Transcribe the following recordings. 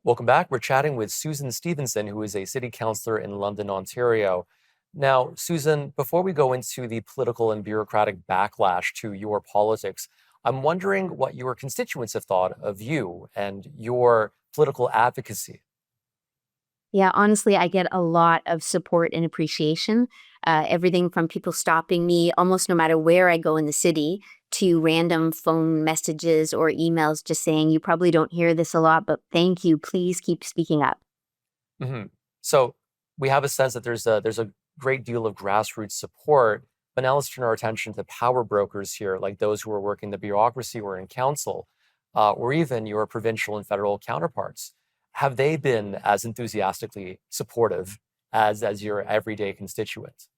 Welcome back. We're chatting with Susan Stevenson, who is a city councillor in London, Ontario. Now, Susan, before we go into the political and bureaucratic backlash to your politics, I'm wondering what your constituents have thought of you and your political advocacy. Yeah, honestly, I get a lot of support and appreciation. Everything from people stopping me almost no matter where I go in the city to random phone messages or emails just saying, you probably don't hear this a lot, but thank you. Please keep speaking up. hmm So we have a sense that there's a great deal of grassroots support, but now let's turn our attention to power brokers here, like those who are working the bureaucracy or in council, or even your provincial and federal counterparts. Have they been as enthusiastically supportive as your everyday constituent?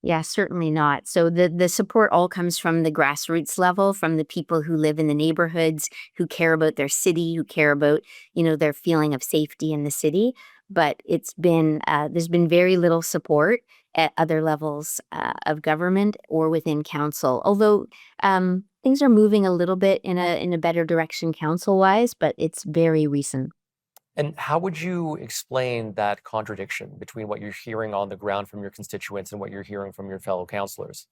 Yeah, certainly not. So the support all comes from the grassroots level, from the people who live in the neighborhoods, who care about their city, who care about, their feeling of safety in the city. But there's been very little support at other levels of government or within council. Although things are moving a little bit in a better direction council wise, but it's very recent. And how would you explain that contradiction between what you're hearing on the ground from your constituents and what you're hearing from your fellow councillors?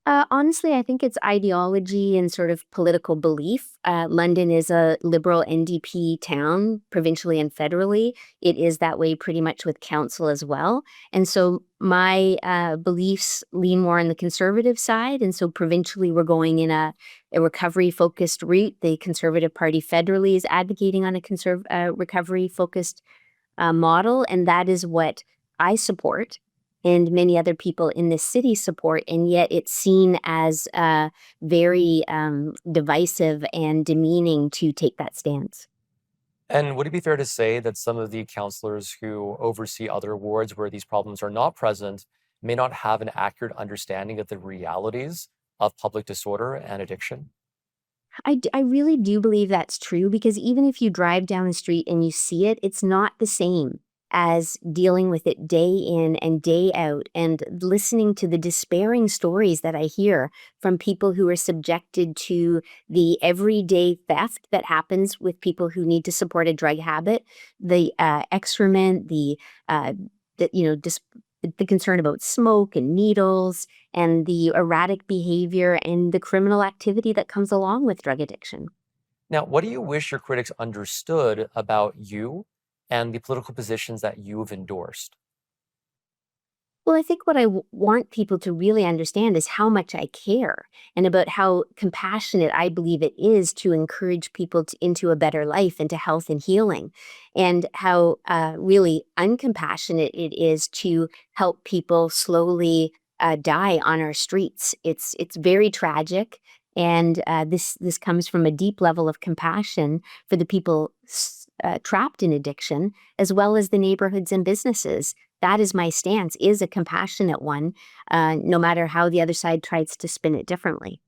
Honestly, I think it's ideology and sort of political belief. London is a liberal NDP town, provincially and federally. It is that way pretty much with council as well. And so my beliefs lean more on the conservative side. And so provincially, we're going in a recovery focused route. The Conservative Party federally is advocating on a recovery focused model. And that is what I support and many other people in this city support, and yet it's seen as very divisive and demeaning to take that stance. And would it be fair to say that some of the counselors who oversee other wards where these problems are not present may not have an accurate understanding of the realities of public disorder and addiction? I really do believe that's true because even if you drive down the street and you see it, it's not the same as dealing with it day in and day out and listening to the despairing stories that I hear from people who are subjected to the everyday theft that happens with people who need to support a drug habit, the excrement, uh, the you know, dis- the concern about smoke and needles and the erratic behavior and the criminal activity that comes along with drug addiction. Now, what do you wish your critics understood about you and the political positions that you've endorsed? Well, I think what want people to really understand is how much I care and about how compassionate I believe it is to encourage people into a better life, into health and healing, and how really uncompassionate it is to help people slowly die on our streets. It's very tragic. And this comes from a deep level of compassion for the people trapped in addiction, as well as the neighborhoods and businesses. That is my stance, is a compassionate one, no matter how the other side tries to spin it differently.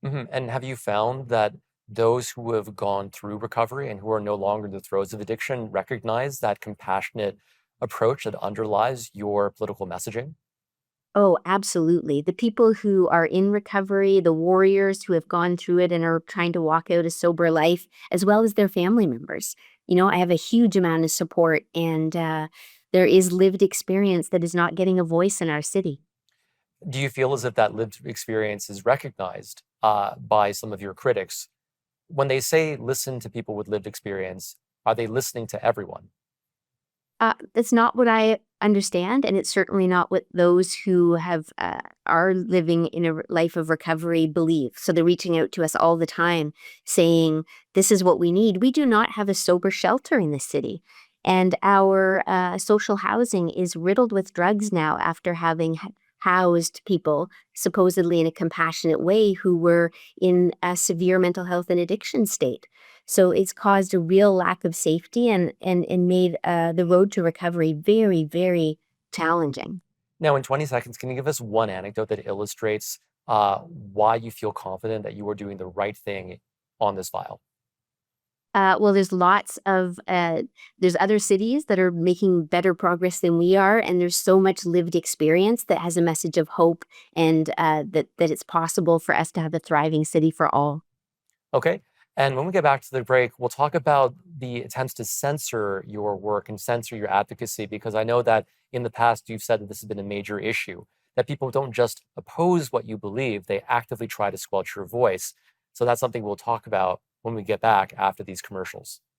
And have you found that those who have gone through recovery and who are no longer in the throes of addiction recognize that compassionate approach that underlies your political messaging? Oh, absolutely. The people who are in recovery, the warriors who have gone through it and are trying to walk out a sober life, as well as their family members. I have a huge amount of support, and there is lived experience that is not getting a voice in our city. Do you feel as if that lived experience is recognized by some of your critics? When they say listen to people with lived experience, are they listening to everyone? That's not what I understand, and it's certainly not what those who are living in a life of recovery believe. So they're reaching out to us all the time, saying, "This is what we need." We do not have a sober shelter in the city, and our social housing is riddled with drugs now after having housed people supposedly in a compassionate way who were in a severe mental health and addiction state. So it's caused a real lack of safety and made the road to recovery very, very challenging. Now, in 20 seconds, can you give us one anecdote that illustrates why you feel confident that you are doing the right thing on this file? Well, there's other cities that are making better progress than we are, and there's so much lived experience that has a message of hope and that it's possible for us to have a thriving city for all. Okay. And when we get back to the break, we'll talk about the attempts to censor your work and censor your advocacy, because I know that in the past you've said that this has been a major issue, that people don't just oppose what you believe, they actively try to squelch your voice. So that's something we'll talk about when we get back after these commercials.